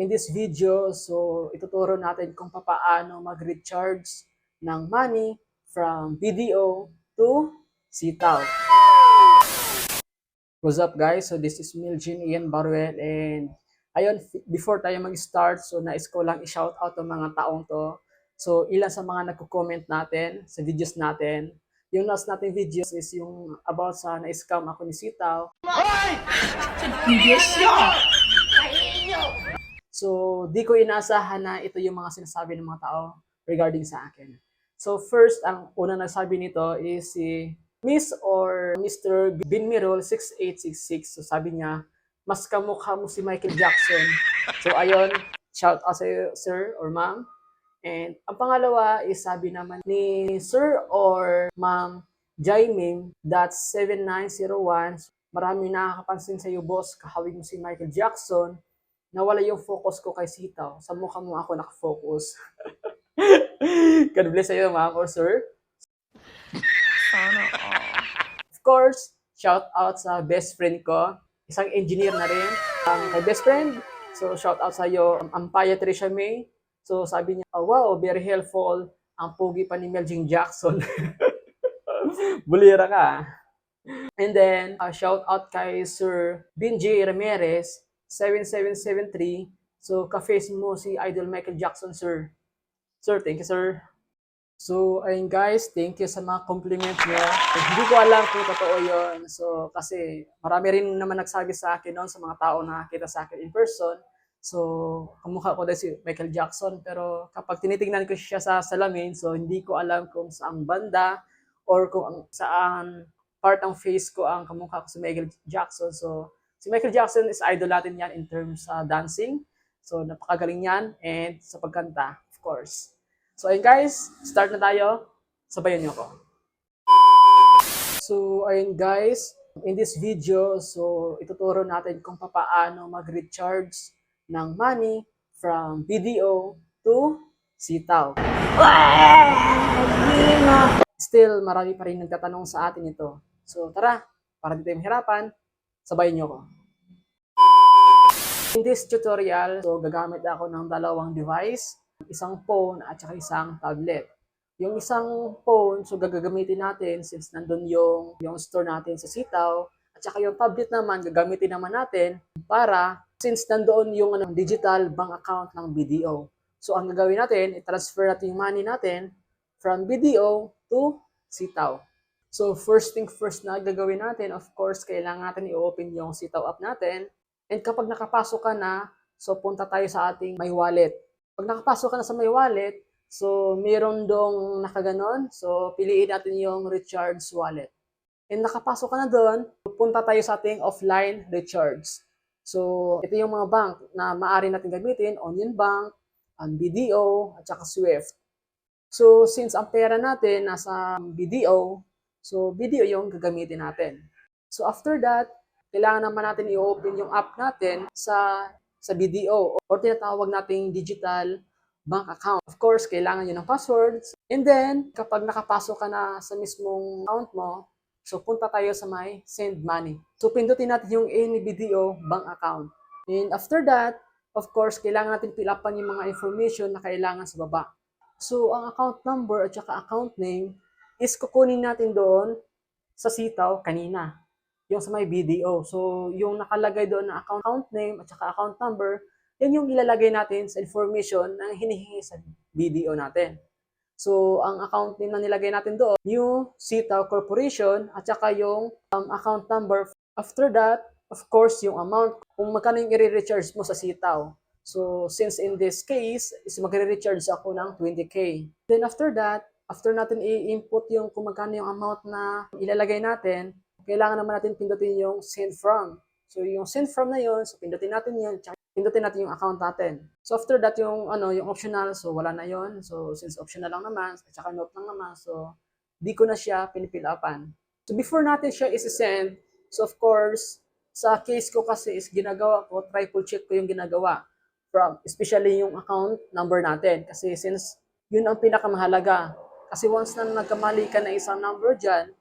In this video, ituturo natin kung paano mag-recharge ng money from BDO to Sitaw. What's up guys? So this is Miljin Ian Baruel and ayun, before tayo mag-start, nais ko lang i-shout out ang mga taong to. So ilan sa mga nagko-comment natin sa videos natin. Yung last nating videos is yung about sa na-scam ako ni Sitaw. So, di ko inaasahan na ito yung mga sinasabi ng mga tao regarding sa akin. So, first, ang unang nagsabi nito is si Miss or Mr. Binmirol 6866. So, sabi niya, mas kamukha mo si Michael Jackson. So, ayun, shout out sa iyo, sir or ma'am. And ang pangalawa is sabi naman ni Sir or Ma'am Jaiming, that's 7901. Marami nakakapansin sa iyo, boss, kahawig mo si Michael Jackson. Nawala yung focus ko kay Sitaw. Sa mukha mo ako nakafocus. God bless sa iyo, ma'am or sir. Sana all. Of course, shout out sa best friend ko. Isang engineer na rin. Kay best friend, so shout out sa iyo, Ampaya Tricia May. So sabi niya, oh, wow, very helpful. Ang pogi pa ni Meljing Jackson. Bulira ka. And then, shout out kay Sir Binji Ramirez, 7773. So, ka-face mo si Idol Michael Jackson, sir. Sir, thank you, sir. So, ayun guys, thank you sa mga compliment niyo. Hindi ko alam kung totoo yun. So, kasi marami rin naman nagsabi sa akin noon sa mga tao na nakita sa akin in person. So, kamukha ko din si Michael Jackson. Pero kapag tinitingnan ko siya sa salamin, so hindi ko alam kung saan banda or kung saan part ng face ko ang kamukha ko si Michael Jackson. So, si Michael Jackson is idol natin yan in terms sa dancing. So, napakagaling yan. And sa pagkanta, of course. So, ayun guys, start na tayo. Sabayan niyo ako. So, ayun guys, in this video, ituturo natin kung paano mag-recharge ng money from BDO to Sitaw. Still, marami pa rin nagtatanong sa atin ito. So, tara, para di tayo mahirapan, sabayan niyo ako. In this tutorial, gagamit ako ng dalawang device, isang phone at saka isang tablet. Yung isang phone, gagamitin natin since nandun yung store natin sa Sitaw. At saka yung tablet naman, gagamitin naman natin para since nandoon yung digital bank account ng BDO. So, ang gagawin natin, i-transfer natin yung money natin from BDO to Sitaw. So, first thing first na gagawin natin, of course, kailangan natin i-open yung Sitaw app natin. And kapag nakapasok ka na, punta tayo sa ating My Wallet. Pag nakapasok ka na sa My Wallet, mayroon dong nakaganon. So, piliin natin yung Recharge Wallet. And nakapasok ka na doon, punta tayo sa ating offline recharge. So, ito yung mga bank na maaari natin gamitin, Onion Bank, BDO, at saka Swift. So, since ang pera natin nasa BDO, BDO yung gagamitin natin. So, after that, kailangan naman natin i-open yung app natin sa BDO or tinatawag nating digital bank account. Of course, kailangan yun ng passwords. And then, kapag nakapasok ka na sa mismong account mo, punta tayo sa may send money. So, pindutin natin yung any BDO bank account. And after that, of course, kailangan natin fill upan yung mga information na kailangan sa baba. So, ang account number at saka account name is kukunin natin doon sa Sitaw kanina. Yung sa may BDO. So, yung nakalagay doon na account name at saka account number, yan yung ilalagay natin sa information na hinihingi sa BDO natin. So, ang account name na nilagay natin doon, yung Sitaw Corporation at saka yung account number. After that, of course, yung amount, kung magkano yung i-recharge mo sa Sitaw. So, since in this case, is magre-recharge ako ng 20K. Then after that, after natin i-input yung kung magkano yung amount na ilalagay natin, kailangan naman natin pindutin yung send from. So, yung send from na yun, pindutin natin yun, tsaka pindutin natin yung account natin. So, after that, yung optional, wala na yun. So, since optional lang naman, at saka note lang naman, di ko na siya pinipilapan. So, before natin siya isi-send, of course, sa case ko kasi is ginagawa ko, triple check ko yung ginagawa. Especially yung account number natin. Kasi since yun ang pinakamahalaga. Kasi once na nagkamali ka na isang number dyan,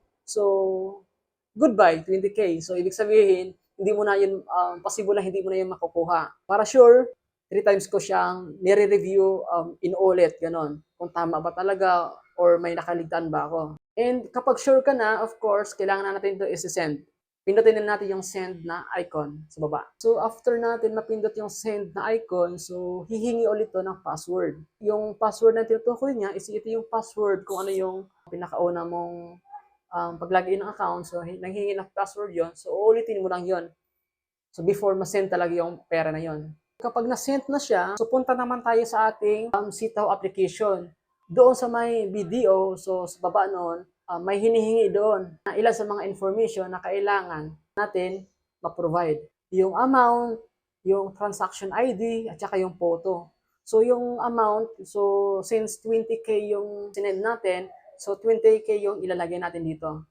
goodbye, 20K. So, ibig sabihin, hindi mo na yun, possible na hindi mo na yun makukuha. Para sure, 3 times ko siyang nire-review inuulit, gano'n. Kung tama ba talaga or may nakaligtaan ba ako. And kapag sure ka na, of course, kailangan na natin ito isi-send. Pindutin na natin yung send na icon sa baba. So after natin mapindot yung send na icon, so hihingi ulit to ng password. Yung password na tinutukoy niya is ito yung password kung ano yung pinakauna mong pag-login ng account. So nanghingi ng password yon, so uulitin mo lang yon. So before ma-send talaga yung pera na yon. Kapag na-send na siya, so punta naman tayo sa ating Sitaw application. Doon sa may BDO, so sa baba noon, may hinihingi doon na ilan sa mga information na kailangan natin ma-provide. Yung amount, yung transaction ID, at saka yung photo. So yung amount, so since 20k yung sinend natin, so 20k yung ilalagay natin dito.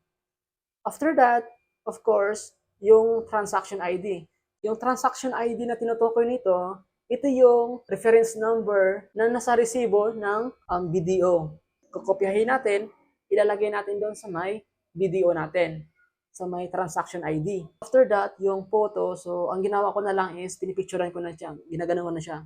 After that, of course, yung transaction ID. Yung transaction ID na tinutukoy nito, ito yung reference number na nasa resibo ng BDO. Kukopyahin natin, ilalagay natin doon sa may BDO natin, sa may transaction ID. After that, yung photo, so ang ginawa ko na lang is pinipicturean ko na siya. Ginaganon ko na siya.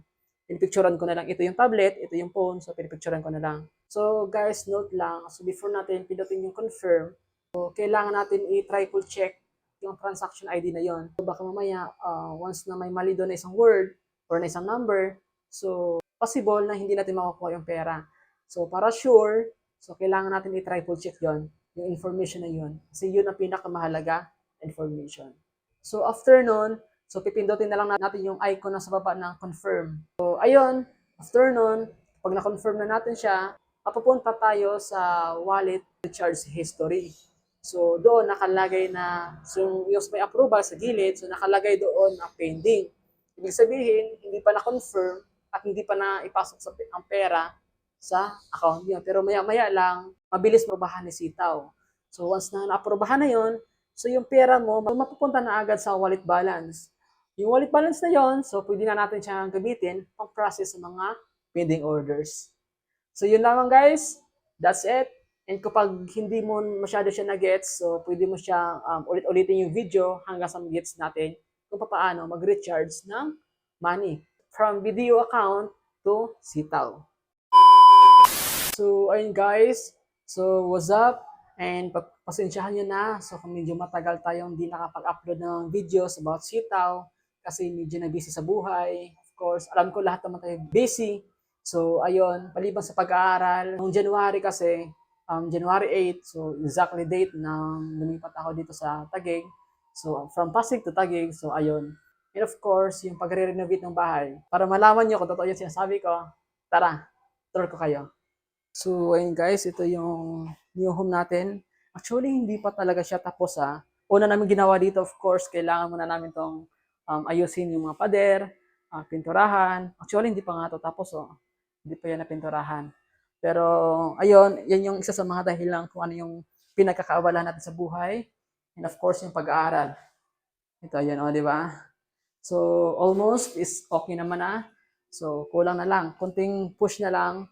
Pinipicturean ko na lang. Ito yung tablet, ito yung phone, so pinipicturean ko na lang. So guys, note lang, so before natin pindutin yung confirm, so kailangan natin i-triple check yung transaction ID na yon. So baka mamaya, once na may mali doon na isang word or na isang number, so possible na hindi natin makukuha yung pera. So para sure, so kailangan natin i-triple check yon, yung information na yon. Kasi yun ang pinakamahalaga information. So after nun, so pipindutin na lang natin yung icon na sa baba ng confirm. So ayun, after nun, pag na-confirm na natin siya, papupunta tayo sa wallet recharge history. So doon nakalagay na, so yung may approval sa gilid, so nakalagay doon na pending. Ibig sabihin, hindi pa na-confirm at hindi pa na ipasok sa ang pera sa account niyo. Pero maya-maya lang, mabilis mabahan ni Sitaw. So once na na-aprobahan na yon, so yung pera mo, mapupunta na agad sa wallet balance. Yung wallet balance na yon, so pwede na natin siyang gamitin pang-process sa mga pending orders. So yun lamang guys, that's it. And kapag hindi mo masyado siya na-gets, so pwede mo siya ulit-ulitin yung video hanggang sa mag-gets natin kung paano mag-recharge ng money from video account to Sitaw. So ayun guys, so what's up? And pasensyahan nyo na, so kung medyo matagal tayong hindi nakapag-upload ng videos about Sitaw kasi medyo na busy sa buhay. Of course, alam ko lahat naman tayo busy. So ayun, paliban sa pag-aaral, noong January kasi, January 8, so exactly date nang lumipat ako dito sa Taguig. So from Pasig to Taguig, so ayun. And of course, yung pagre-renovate ng bahay. Para malaman nyo kung totoo yung sinasabi ko, tara, tour ko kayo. So ayun guys, ito yung new home natin. Actually, hindi pa talaga siya tapos ha. Una namin ginawa dito, of course, kailangan muna namin tong ayusin yung mga pader, pinturahan. Actually, hindi pa nga ito tapos oh. Hindi pa yan napinturahan. Pero, ayun, yan yung isa sa mga dahilan kung ano yung pinagkakaabalahan natin sa buhay. And of course, yung pag-aaral. Ito, yun, di ba? So, almost is okay naman na. So, kulang na lang. Kunting push na lang.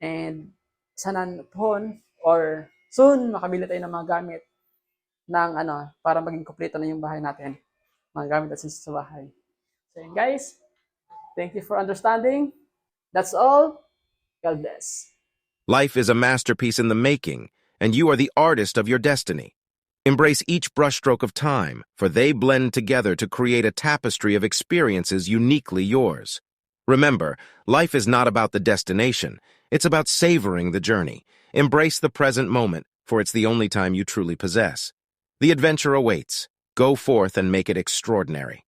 And, sana pohon or soon, makabili tayo ng mga gamit ng para maging kompleto na yung bahay natin. Mga gamit at sa bahay. So, yun, guys. Thank you for understanding. That's all. God bless. Life is a masterpiece in the making, and you are the artist of your destiny. Embrace each brushstroke of time, for they blend together to create a tapestry of experiences uniquely yours. Remember, life is not about the destination. It's about savoring the journey. Embrace the present moment, for it's the only time you truly possess. The adventure awaits. Go forth and make it extraordinary.